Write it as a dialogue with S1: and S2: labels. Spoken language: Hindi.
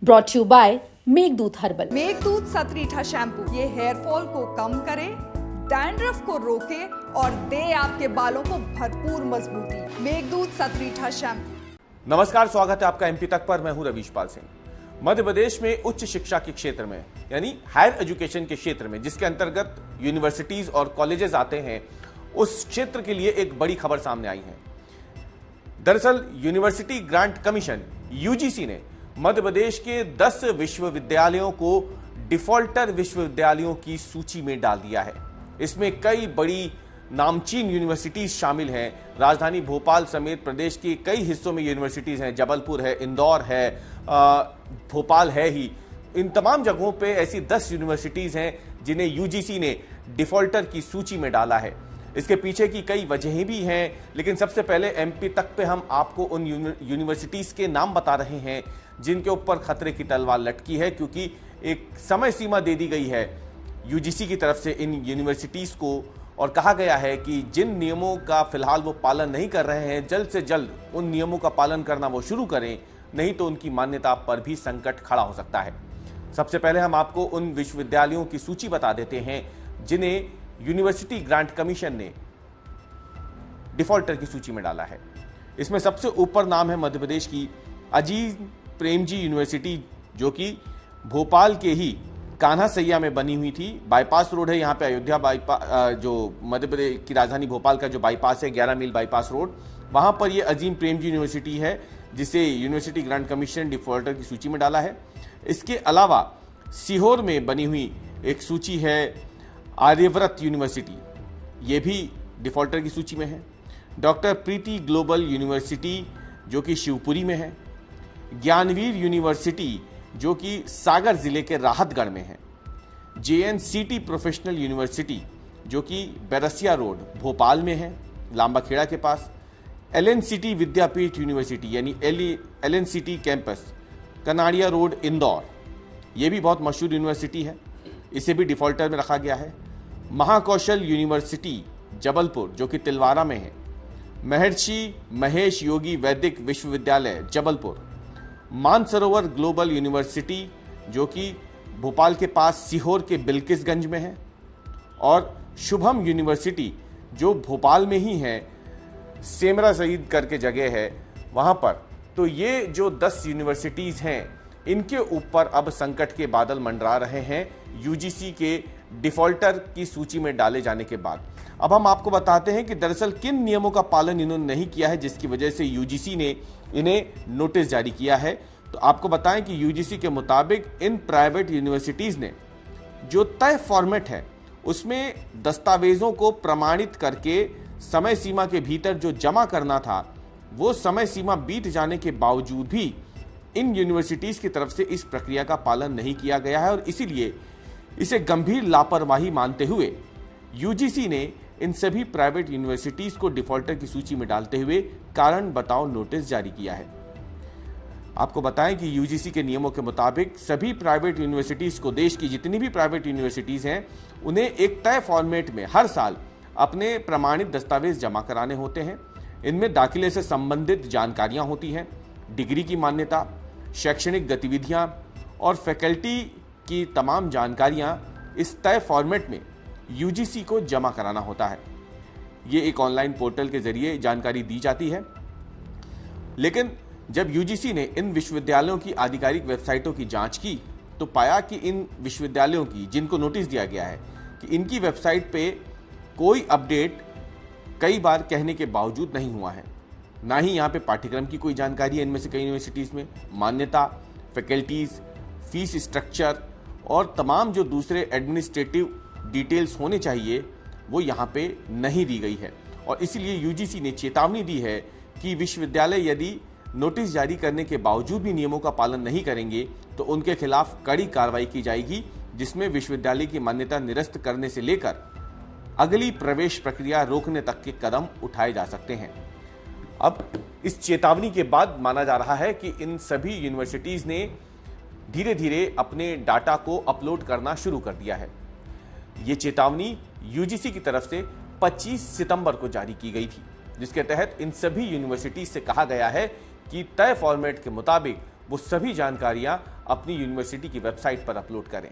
S1: Brought you by Meghdoot herbal.
S2: Meghdoot सतरीठा शैम्पू ये हेयर फॉल को कम करे, डैंड्रफ को रोके और दे आपके बालों को भरपूर मजबूती। मेघदूत सतरीठा शैम्पू।
S3: नमस्कार, स्वागत है आपका एमपी तक पर। मैं हूं रवीशपाल सिंह। मध्य प्रदेश में उच्च शिक्षा के क्षेत्र में यानी हायर एजुकेशन के क्षेत्र में जिसके अंतर्गत यूनिवर्सिटीज और कॉलेजेस आते हैं, उस क्षेत्र के लिए एक बड़ी खबर सामने आई है। दरअसल यूनिवर्सिटी ग्रांट कमीशन यूजीसी ने मध्य प्रदेश के 10 विश्वविद्यालयों को डिफॉल्टर विश्वविद्यालयों की सूची में डाल दिया है। इसमें कई बड़ी नामचीन यूनिवर्सिटीज शामिल हैं। राजधानी भोपाल समेत प्रदेश के कई हिस्सों में यूनिवर्सिटीज हैं। जबलपुर है, इंदौर है, भोपाल है ही। इन तमाम जगहों पे ऐसी 10 यूनिवर्सिटीज हैं जिन्हें यूजीसी ने डिफॉल्टर की सूची में डाला है। इसके पीछे की कई वजहें भी हैं, लेकिन सबसे पहले एमपी तक पे हम आपको उन यूनिवर्सिटीज के नाम बता रहे हैं जिनके ऊपर खतरे की तलवार लटकी है, क्योंकि एक समय सीमा दे दी गई है यूजीसी की तरफ से इन यूनिवर्सिटीज को, और कहा गया है कि जिन नियमों का फिलहाल वो पालन नहीं कर रहे हैं, जल्द से जल्द उन नियमों का पालन करना वो शुरू करें, नहीं तो उनकी मान्यता पर भी संकट खड़ा हो सकता है। सबसे पहले हम आपको उन विश्वविद्यालयों की सूची बता देते हैं जिन्हें यूनिवर्सिटी ग्रांट कमीशन ने डिफॉल्टर की सूची में डाला है। इसमें सबसे ऊपर नाम है मध्य प्रदेश की अजीम प्रेमजी यूनिवर्सिटी, जो कि भोपाल के ही कान्हा सैया में बनी हुई थी। बाईपास रोड है यहाँ पे, अयोध्या बाईपास, जो मध्य प्रदेश की राजधानी भोपाल का जो बाईपास है, 11 मील बाईपास रोड, वहां पर ये अजीम प्रेमजी यूनिवर्सिटी है जिसे यूनिवर्सिटी ग्रांट कमीशन डिफॉल्टर की सूची में डाला है। इसके अलावा सीहोर में बनी हुई एक सूची है आर्यव्रत यूनिवर्सिटी, ये भी डिफॉल्टर की सूची में है। डॉक्टर प्रीति ग्लोबल यूनिवर्सिटी जो कि शिवपुरी में है। ज्ञानवीर यूनिवर्सिटी जो कि सागर जिले के राहतगढ़ में है। जेएनसीटी प्रोफेशनल यूनिवर्सिटी जो कि बैरसिया रोड भोपाल में है, लांबाखेड़ा के पास। एलएनसीटी विद्यापीठ यूनिवर्सिटी यानी LNCT campus, Kanadia road, Indore, ये भी बहुत मशहूर यूनिवर्सिटी है, इसे भी डिफॉल्टर में रखा गया है। महाकौशल यूनिवर्सिटी जबलपुर जो कि तिलवारा में है। महर्षि महेश योगी वैदिक विश्वविद्यालय जबलपुर। मानसरोवर ग्लोबल यूनिवर्सिटी जो कि भोपाल के पास सीहोर के बिल्किसगंज में है। और शुभम यूनिवर्सिटी जो भोपाल में ही है, सेमरा शहीद करके जगह है वहां पर। तो ये जो 10 यूनिवर्सिटीज हैं, इनके ऊपर अब संकट के बादल मंडरा रहे हैं यूजीसी के डिफॉल्टर की सूची में डाले जाने के बाद। अब हम आपको बताते हैं कि दरअसल किन नियमों का पालन इन्होंने नहीं किया है जिसकी वजह से यूजीसी ने इन्हें नोटिस जारी किया है। तो आपको बताएं कि यूजीसी के मुताबिक इन प्राइवेट यूनिवर्सिटीज ने जो तय फॉर्मेट है उसमें दस्तावेजों को प्रमाणित करके समय सीमा के भीतर जो जमा करना था, वो समय सीमा बीत जाने के बावजूद भी इन यूनिवर्सिटीज की तरफ से इस प्रक्रिया का पालन नहीं किया गया है, और इसीलिए इसे गंभीर लापरवाही मानते हुए यूजीसी ने इन सभी प्राइवेट यूनिवर्सिटीज को डिफॉल्टर की सूची में डालते हुए कारण बताओ नोटिस जारी किया है। आपको बताएं कि यूजीसी के नियमों के मुताबिक सभी प्राइवेट यूनिवर्सिटीज को, देश की जितनी भी प्राइवेट यूनिवर्सिटीज हैं, उन्हें एक तय फॉर्मेट में हर साल अपने प्रमाणित दस्तावेज जमा कराने होते हैं। इनमें दाखिले से संबंधित जानकारियां होती हैं, डिग्री की मान्यता, शैक्षणिक गतिविधियां और फैकल्टी की तमाम जानकारियां इस तय फॉर्मेट में यूजीसी को जमा कराना होता है। ये एक ऑनलाइन पोर्टल के जरिए जानकारी दी जाती है। लेकिन जब यूजीसी ने इन विश्वविद्यालयों की आधिकारिक वेबसाइटों की जांच की तो पाया कि इन विश्वविद्यालयों की, जिनको नोटिस दिया गया है, कि इनकी वेबसाइट पे कोई अपडेट कई बार कहने के बावजूद नहीं हुआ है। ना ही यहाँ पे पाठ्यक्रम की कोई जानकारी है इनमें से कई यूनिवर्सिटीज़ में, मान्यता, फैकल्टीज, फीस स्ट्रक्चर और तमाम जो दूसरे एडमिनिस्ट्रेटिव डिटेल्स होने चाहिए वो यहाँ पे नहीं दी गई है। और इसीलिए यूजीसी ने चेतावनी दी है कि विश्वविद्यालय यदि नोटिस जारी करने के बावजूद भी नियमों का पालन नहीं करेंगे तो उनके खिलाफ कड़ी कार्रवाई की जाएगी, जिसमें विश्वविद्यालय की मान्यता निरस्त करने से लेकर अगली प्रवेश प्रक्रिया रोकने तक के कदम उठाए जा सकते हैं। अब इस चेतावनी के बाद माना जा रहा है कि इन सभी यूनिवर्सिटीज ने धीरे धीरे अपने डाटा को अपलोड करना शुरू कर दिया है। ये चेतावनी यूजीसी की तरफ से 25 सितंबर को जारी की गई थी, जिसके तहत इन सभी यूनिवर्सिटीज से कहा गया है कि तय फॉर्मेट के मुताबिक वो सभी जानकारियां अपनी यूनिवर्सिटी की वेबसाइट पर अपलोड करें।